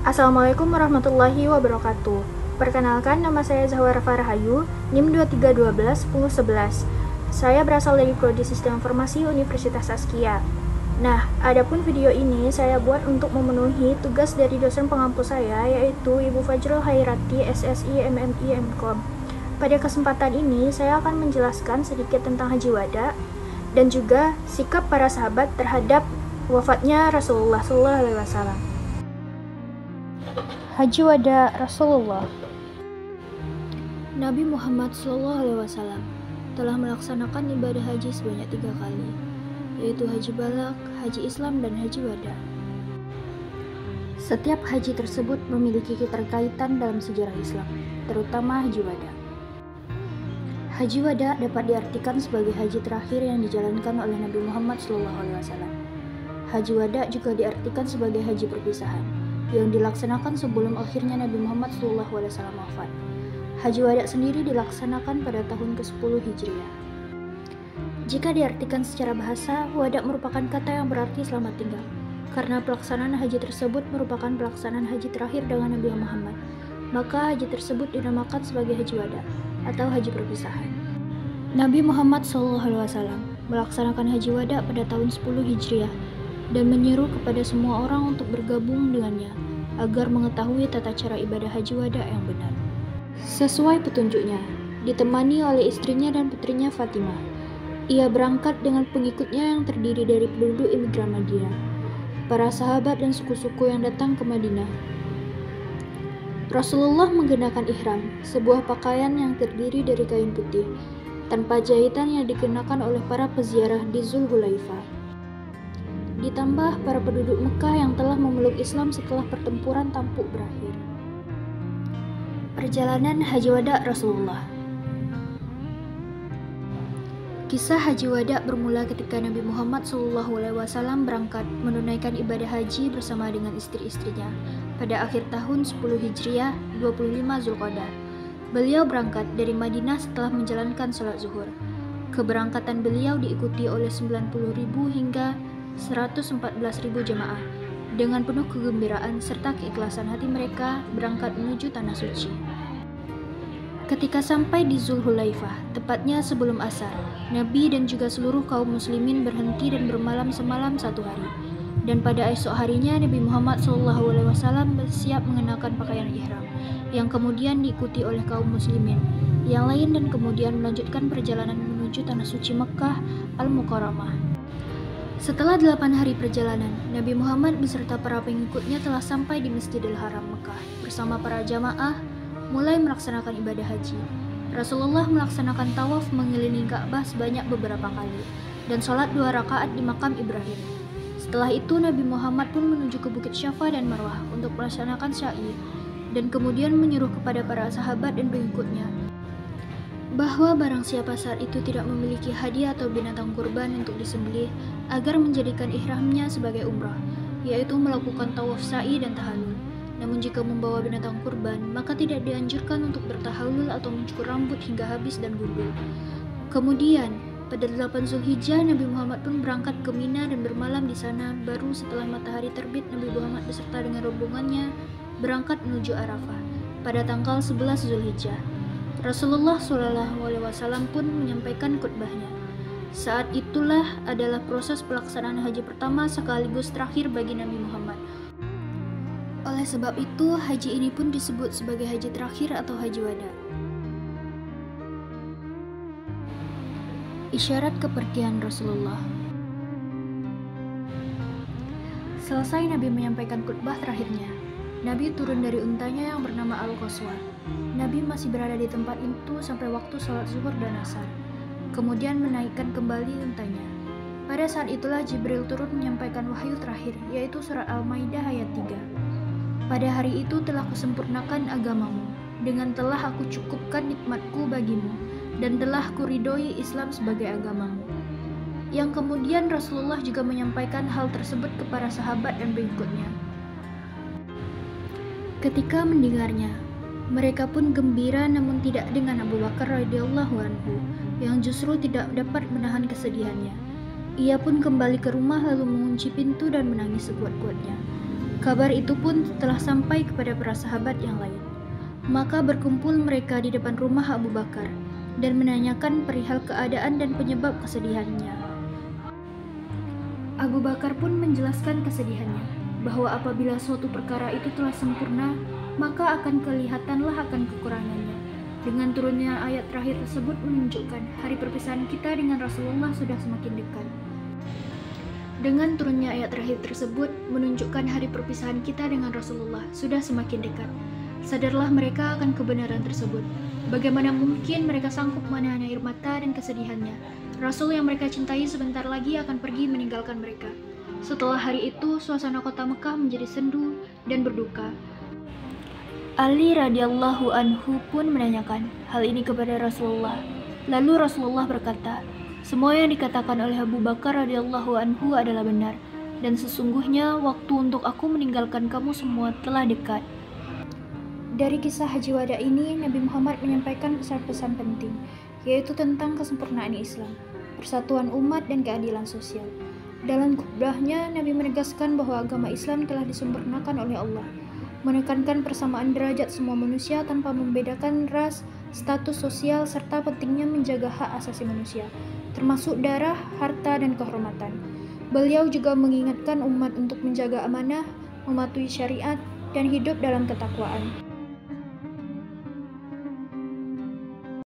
Assalamualaikum warahmatullahi wabarakatuh. Perkenalkan, nama saya Zahwara Farahayu, NIM 2312-1011. Saya berasal dari Prodi Sistem Informasi Universitas Askia. Nah, adapun video ini saya buat untuk memenuhi tugas dari dosen pengampu saya, yaitu Ibu Fajrul Hairati, SSI MMI MKOM. Pada kesempatan ini, saya akan menjelaskan sedikit tentang Haji Wada dan juga sikap para sahabat terhadap wafatnya Rasulullah SAW. Haji Wada Rasulullah. Nabi Muhammad SAW telah melaksanakan ibadah haji sebanyak 3 kali, yaitu Haji Balagh, Haji Islam, dan Haji Wada. Setiap haji tersebut memiliki keterkaitan dalam sejarah Islam, terutama Haji Wada. Haji Wada dapat diartikan sebagai haji terakhir yang dijalankan oleh Nabi Muhammad SAW. Haji Wada juga diartikan sebagai haji perpisahan yang dilaksanakan sebelum akhirnya Nabi Muhammad SAW wafat. Haji Wada sendiri dilaksanakan pada tahun ke-10 Hijriah. Jika diartikan secara bahasa, Wada merupakan kata yang berarti selamat tinggal, karena pelaksanaan haji tersebut merupakan pelaksanaan haji terakhir dengan Nabi Muhammad. Maka haji tersebut dinamakan sebagai Haji Wada atau haji perpisahan. Nabi Muhammad SAW melaksanakan Haji Wada pada tahun 10 Hijriah dan menyeru kepada semua orang untuk bergabung dengannya agar mengetahui tata cara ibadah Haji Wada yang benar. Sesuai petunjuknya, ditemani oleh istrinya dan putrinya Fatimah, ia berangkat dengan pengikutnya yang terdiri dari penduduk imigran Madinah, para sahabat dan suku-suku yang datang ke Madinah. Rasulullah menggunakan ihram, sebuah pakaian yang terdiri dari kain putih, tanpa jahitan yang dikenakan oleh para peziarah di Zulhulaifah. Ditambah para penduduk Mekah yang telah memeluk Islam setelah pertempuran Tampuk berakhir. Perjalanan Haji Wada Rasulullah. Kisah Haji Wada bermula ketika Nabi Muhammad SAW berangkat menunaikan ibadah haji bersama dengan istri-istrinya pada akhir tahun 10 Hijriah 25 Zulqa'dah. Beliau berangkat dari Madinah setelah menjalankan sholat zuhur. Keberangkatan beliau diikuti oleh 90.000 hingga 114.000 jemaah dengan penuh kegembiraan serta keikhlasan hati mereka berangkat menuju tanah suci. Ketika sampai di Zulhulaifah, tepatnya sebelum asar, Nabi dan juga seluruh kaum muslimin berhenti dan bermalam semalam 1 hari. Dan pada esok harinya Nabi Muhammad SAW bersiap mengenakan pakaian ihram, yang kemudian diikuti oleh kaum muslimin yang lain dan kemudian melanjutkan perjalanan menuju tanah suci Mekkah Al-Mukarramah. Setelah 8 hari perjalanan, Nabi Muhammad beserta para pengikutnya telah sampai di Masjidil Haram Mekah bersama para jamaah mulai melaksanakan ibadah haji. Rasulullah melaksanakan tawaf mengelilingi Ka'bah sebanyak beberapa kali dan sholat 2 rakaat di makam Ibrahim. Setelah itu Nabi Muhammad pun menuju ke Bukit Syafa dan Marwah untuk melaksanakan sya'i dan kemudian menyuruh kepada para sahabat dan pengikutnya bahwa barang siapa saat itu tidak memiliki hadiah atau binatang kurban untuk disembelih agar menjadikan ihramnya sebagai umrah, yaitu melakukan tawaf sa'i dan tahallul. Namun jika membawa binatang kurban, maka tidak dianjurkan untuk bertahallul atau mencukur rambut hingga habis dan gundul. Kemudian, pada 8 Zulhijjah, Nabi Muhammad pun berangkat ke Mina dan bermalam di sana. Baru setelah matahari terbit, Nabi Muhammad beserta dengan rombongannya berangkat menuju Arafah pada tanggal 11 Zulhijjah. Rasulullah SAW pun menyampaikan khutbahnya. Saat itulah adalah proses pelaksanaan haji pertama sekaligus terakhir bagi Nabi Muhammad. Oleh sebab itu, haji ini pun disebut sebagai haji terakhir atau Haji Wada. Isyarat kepergian Rasulullah. Selesai Nabi menyampaikan khutbah terakhirnya, Nabi turun dari untanya yang bernama Al-Qaswa. Nabi masih berada di tempat itu sampai waktu sholat zuhur dan asar, kemudian menaikkan kembali untanya. Pada saat itulah Jibril turun menyampaikan wahyu terakhir, yaitu surat Al-Maidah ayat 3. Pada hari itu telah kusempurnakan agamamu, dengan telah aku cukupkan nikmatku bagimu, dan telah kuridhoi Islam sebagai agamamu. Yang kemudian Rasulullah juga menyampaikan hal tersebut kepada sahabat dan pengikutnya. Ketika mendengarnya, mereka pun gembira, namun tidak dengan Abu Bakar radhiyallahu anhu, yang justru tidak dapat menahan kesedihannya. Ia pun kembali ke rumah lalu mengunci pintu dan menangis sekuat-kuatnya. Kabar itu pun telah sampai kepada para sahabat yang lain. Maka berkumpul mereka di depan rumah Abu Bakar dan menanyakan perihal keadaan dan penyebab kesedihannya. Abu Bakar pun menjelaskan kesedihannya, bahwa apabila suatu perkara itu telah sempurna, maka akan kelihatanlah akan kekurangannya. Dengan turunnya ayat terakhir tersebut menunjukkan hari perpisahan kita dengan Rasulullah sudah semakin dekat. Dengan turunnya ayat terakhir tersebut menunjukkan hari perpisahan kita dengan Rasulullah sudah semakin dekat. Sadarlah mereka akan kebenaran tersebut. Bagaimana mungkin mereka sanggup menahan air mata dan kesedihannya? Rasul yang mereka cintai sebentar lagi akan pergi meninggalkan mereka. Setelah hari itu, suasana kota Mekah menjadi sendu dan berduka. Ali radhiyallahu anhu pun menanyakan hal ini kepada Rasulullah. Lalu Rasulullah berkata, "Semua yang dikatakan oleh Abu Bakar radhiyallahu anhu adalah benar, dan sesungguhnya waktu untuk aku meninggalkan kamu semua telah dekat." Dari kisah Haji Wada ini, Nabi Muhammad menyampaikan pesan-pesan penting, yaitu tentang kesempurnaan Islam, persatuan umat, dan keadilan sosial. Dalam khutbahnya, Nabi menegaskan bahwa agama Islam telah disempurnakan oleh Allah, menekankan persamaan derajat semua manusia tanpa membedakan ras, status sosial, serta pentingnya menjaga hak asasi manusia, termasuk darah, harta, dan kehormatan. Beliau juga mengingatkan umat untuk menjaga amanah, mematuhi syariat, dan hidup dalam ketakwaan.